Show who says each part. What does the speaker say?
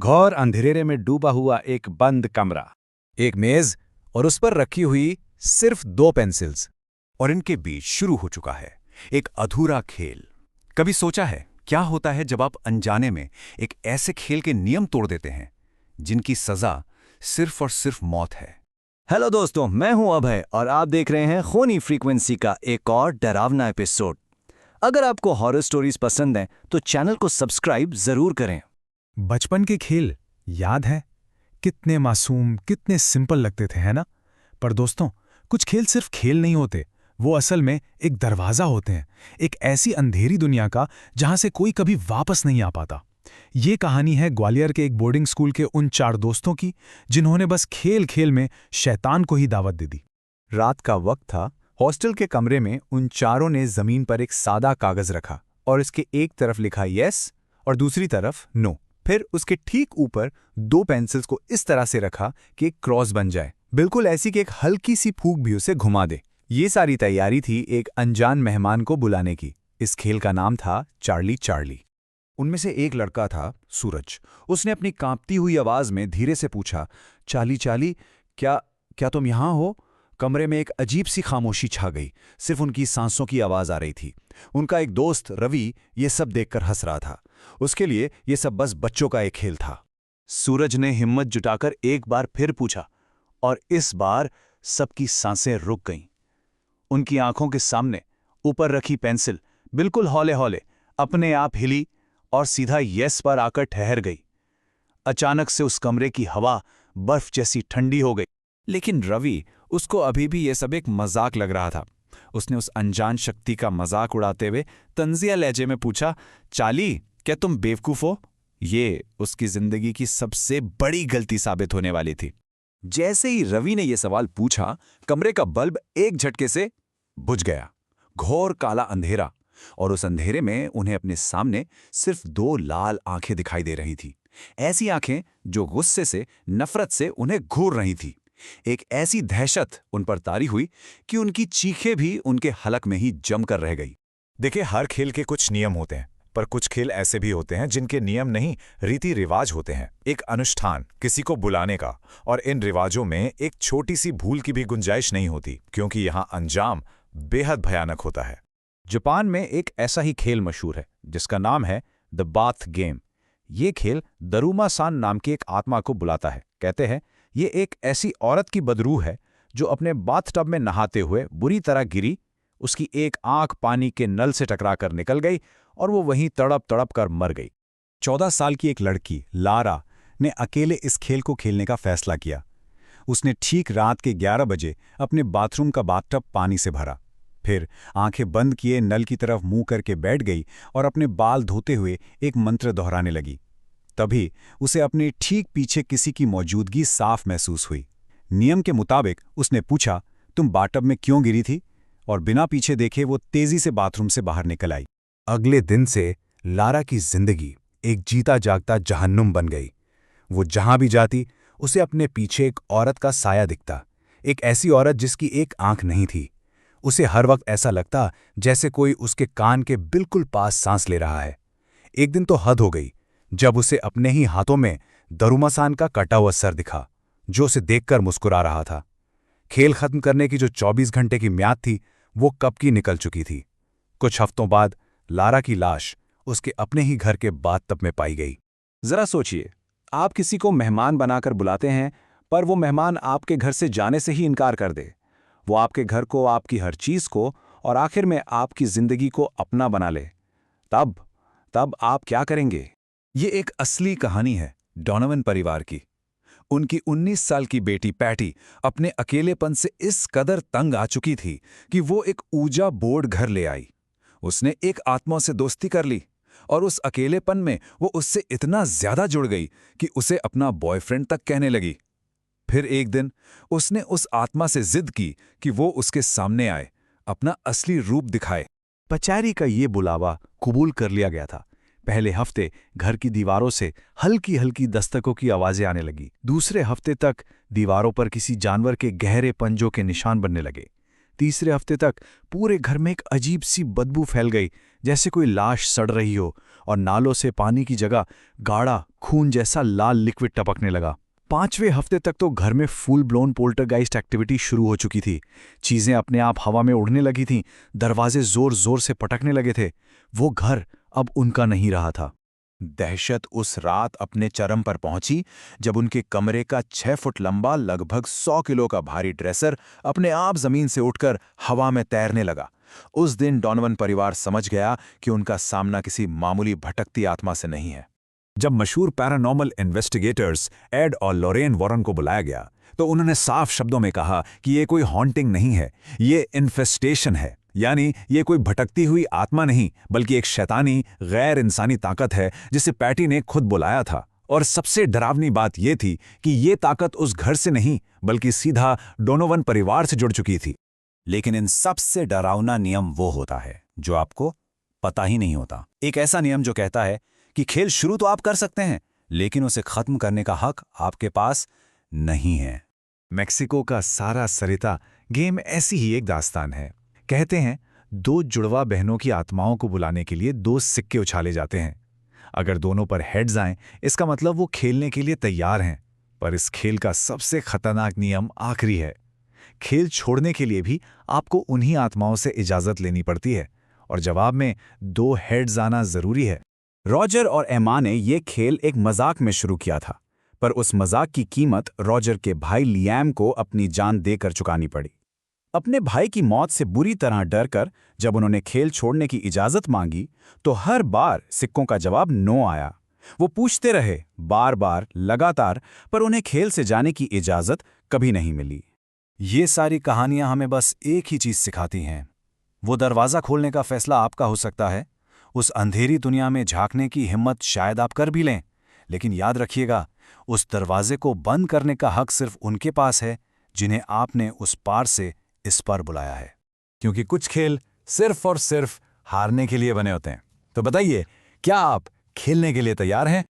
Speaker 1: घोर अंधेरे में डूबा हुआ एक बंद कमरा।
Speaker 2: एक मेज और उस पर रखी हुई सिर्फ 2 पेंसिल्स।
Speaker 3: और इनके बीच शुरू हो चुका है एक अधूरा खेल। कभी सोचा है क्या होता है जब आप अनजाने में एक ऐसे खेल के नियम तोड़ देते हैं जिनकी सजा सिर्फ और सिर्फ मौत है।
Speaker 4: हेलो दोस्तों, मैं हूं अभय और आप देख रहे हैं खूनी फ्रीक्वेंसी का एक और डरावना एपिसोड। अगर आपको हॉरर स्टोरीज पसंद हैं तो चैनल को सब्सक्राइब जरूर करें।
Speaker 2: बचपन के खेल याद है? कितने मासूम, कितने सिंपल लगते थे, है ना? पर दोस्तों, कुछ खेल सिर्फ खेल नहीं होते, वो असल में एक दरवाजा होते हैं, एक ऐसी अंधेरी दुनिया का जहां से कोई कभी वापस नहीं आ पाता। ये कहानी है ग्वालियर के एक बोर्डिंग स्कूल के उन 4 दोस्तों की जिन्होंने बस खेल खेल में शैतान को ही दावत दे दी।
Speaker 3: रात का वक्त था। हॉस्टल के कमरे में उन चारों ने जमीन पर एक सादा कागज रखा और इसके एक तरफ लिखा यस और दूसरी तरफ नो। फिर उसके ठीक ऊपर 2 पेंसिल्स को इस तरह से रखा कि एक क्रॉस बन जाए, बिल्कुल ऐसी कि एक हल्की सी फूंक भी उसे घुमा दे। ये सारी तैयारी थी एक अनजान मेहमान को बुलाने की। इस खेल का नाम था चार्ली चार्ली। उनमें से एक लड़का था सूरज। उसने अपनी कांपती हुई आवाज में धीरे से पूछा, चार्ली चार्ली, क्या तुम यहां हो? कमरे में एक अजीब सी खामोशी छा गई, सिर्फ उनकी सांसों की आवाज आ रही थी। उनका एक दोस्त रवि ये सब देखकर हंस रहा था। उसके लिए ये सब बस बच्चों का एक खेल था।
Speaker 1: सूरज ने हिम्मत जुटाकर एक बार फिर पूछा और इस बार सबकी सांसें रुक गईं। उनकी आंखों के सामने ऊपर रखी पेंसिल बिल्कुल हौले हौले अपने आप हिली और सीधा यस पर आकर ठहर गई। अचानक से उस कमरे की हवा बर्फ जैसी ठंडी हो गई। लेकिन रवि, उसको अभी भी ये सब एक मजाक लग रहा था। उसने उस अनजान शक्ति का मजाक उड़ाते हुए तंजिया लहजे में पूछा, चाली, क्या तुम बेवकूफ हो? ये उसकी जिंदगी की सबसे बड़ी गलती साबित होने वाली थी।
Speaker 3: जैसे ही रवि ने यह सवाल पूछा, कमरे का बल्ब एक झटके से बुझ गया। घोर काला अंधेरा, और उस अंधेरे में उन्हें अपने सामने सिर्फ 2 लाल आंखें दिखाई दे रही थी। ऐसी आंखें जो गुस्से से, नफरत से उन्हें घूर रही थी। एक ऐसी दहशत उन पर तारी हुई कि उनकी चीखें भी उनके हलक में ही जमकर रह गई।
Speaker 5: देखिए, हर खेल के कुछ नियम होते हैं, पर कुछ खेल ऐसे भी होते हैं जिनके नियम नहीं, रीति रिवाज होते हैं। एक अनुष्ठान, किसी को बुलाने का, और इन रिवाजों में एक छोटी सी भूल की भी गुंजाइश नहीं होती, क्योंकि यहाँ अंजाम बेहद भयानक होता है।
Speaker 1: जापान में एक ऐसा ही खेल मशहूर है जिसका नाम है द बाथ गेम। ये खेल दरुमा-सान नाम की एक आत्मा को बुलाता है। कहते हैं ये एक ऐसी औरत की बदरूह है जो अपने बाथटब में नहाते हुए बुरी तरह गिरी, उसकी एक आंख पानी के नल से टकराकर निकल गई और वो वहीं तड़प तड़प कर मर गई।
Speaker 3: 14 साल की एक लड़की लारा ने अकेले इस खेल को खेलने का फैसला किया। उसने ठीक रात के 11 बजे अपने बाथरूम का बाथटब पानी से भरा, फिर आंखें बंद किए नल की तरफ मुंह करके बैठ गई और अपने बाल धोते हुए एक मंत्र दोहराने लगी। तभी उसे अपने ठीक पीछे किसी की मौजूदगी साफ महसूस हुई। नियम के मुताबिक उसने पूछा, तुम बाथटब में क्यों गिरी थी? और बिना पीछे देखे वो तेजी से बाथरूम से बाहर निकल आई। अगले दिन से लारा की जिंदगी एक जीता जागता जहन्नुम बन गई। वो जहां भी जाती उसे अपने पीछे एक औरत का साया दिखता, एक ऐसी औरत जिसकी एक आंख नहीं थी। उसे हर वक्त ऐसा लगता जैसे कोई उसके कान के बिल्कुल पास सांस ले रहा है। एक दिन तो हद हो गई जब उसे अपने ही हाथों में दरुमा-सान का कटा हुआ सर दिखा, जो उसे देखकर मुस्कुरा रहा था। खेल खत्म करने की जो 24 घंटे की म्याद थी, वो कब की निकल चुकी थी। कुछ हफ्तों बाद लारा की लाश उसके अपने ही घर के बाथटब में पाई गई।
Speaker 1: जरा सोचिए, आप किसी को मेहमान बनाकर बुलाते हैं, पर वो मेहमान आपके घर से जाने से ही इनकार कर दे। वो आपके घर को, आपकी हर चीज को और आखिर में आपकी जिंदगी को अपना बना ले। तब आप क्या करेंगे?
Speaker 3: ये एक असली कहानी है डोनोवन परिवार की। उनकी 19 साल की बेटी पैटी अपने अकेलेपन से इस कदर तंग आ चुकी थी कि वो एक ऊजा बोर्ड घर ले आई। उसने एक आत्मा से दोस्ती कर ली और उस अकेलेपन में वो उससे इतना ज्यादा जुड़ गई कि उसे अपना बॉयफ्रेंड तक कहने लगी। फिर एक दिन उसने उस आत्मा से जिद की कि वो उसके सामने आए, अपना असली रूप दिखाए।
Speaker 1: पचारी का ये बुलावा कबूल कर लिया गया था। पहले हफ्ते घर की दीवारों से हल्की हल्की दस्तकों की आवाजें आने लगी। दूसरे हफ्ते तक दीवारों पर किसी जानवर के गहरे पंजों के निशान बनने लगे। तीसरे हफ्ते तक पूरे घर में एक अजीब सी बदबू फैल गई, जैसे कोई लाश सड़ रही हो,
Speaker 3: और नालों से पानी की जगह गाढ़ा खून जैसा लाल लिक्विड टपकने लगा। 5वें हफ्ते तक तो घर में फुल ब्लोन पोल्टरगाइस्ट एक्टिविटी शुरू हो चुकी थी। चीजें अपने आप हवा में उड़ने लगी थीं, दरवाजे जोर जोर से पटकने लगे थे। वो घर अब उनका नहीं रहा था।
Speaker 1: दहशत उस रात अपने चरम पर पहुंची जब उनके कमरे का 6 फुट लंबा लगभग 100 किलो का भारी ड्रेसर अपने आप जमीन से उठकर हवा में तैरने लगा। उस दिन डॉनोवन परिवार समझ गया कि उनका सामना किसी मामूली भटकती आत्मा से नहीं है।
Speaker 3: जब मशहूर पैरानॉर्मल इन्वेस्टिगेटर्स एड और लॉरेन वॉरेन को बुलाया गया तो उन्होंने साफ शब्दों में कहा कि ये कोई हॉन्टिंग नहीं है, ये इन्फेस्टेशन है। यानी ये कोई भटकती हुई आत्मा नहीं, बल्कि एक शैतानी गैर इंसानी ताकत है जिसे पैटी ने खुद बुलाया था। और सबसे डरावनी बात यह थी कि ये ताकत उस घर से नहीं, बल्कि सीधा डोनोवन परिवार से जुड़ चुकी थी।
Speaker 5: लेकिन इन सबसे डरावना नियम वो होता है जो आपको पता ही नहीं होता। एक ऐसा नियम जो कहता है कि खेल शुरू तो आप कर सकते हैं, लेकिन उसे खत्म करने का हक आपके पास नहीं है।
Speaker 3: मेक्सिको का सारा सरिता गेम ऐसी ही एक दास्तान है। कहते हैं 2 जुड़वा बहनों की आत्माओं को बुलाने के लिए 2 सिक्के उछाले जाते हैं। अगर दोनों पर हेड्स आएं, इसका मतलब वो खेलने के लिए तैयार हैं। पर इस खेल का सबसे खतरनाक नियम आखिरी है। खेल छोड़ने के लिए भी आपको उन्हीं आत्माओं से इजाजत लेनी पड़ती है, और जवाब में 2 हेड्स आना जरूरी है।
Speaker 5: रॉजर और एमा ने यह खेल एक मजाक में शुरू किया था, पर उस मजाक की कीमत रॉजर के भाई लियाम को अपनी जान देकर चुकानी पड़ी। अपने भाई की मौत से बुरी तरह डरकर जब उन्होंने खेल छोड़ने की इजाजत मांगी तो हर बार सिक्कों का जवाब नो आया। वो पूछते रहे बार बार लगातार, पर उन्हें खेल से जाने की इजाजत कभी नहीं मिली। ये सारी कहानियां हमें बस एक ही चीज सिखाती हैं। वो दरवाज़ा खोलने का फैसला आपका हो सकता है, उस अंधेरी दुनिया में झांकने की हिम्मत शायद आप कर भी लें, लेकिन याद रखिएगा, उस दरवाजे को बंद करने का हक सिर्फ उनके पास है जिन्हें आपने उस पार से इस पर बुलाया है।
Speaker 3: क्योंकि कुछ खेल सिर्फ और सिर्फ हारने के लिए बने होते हैं। तो बताइए, क्या आप खेलने के लिए तैयार हैं?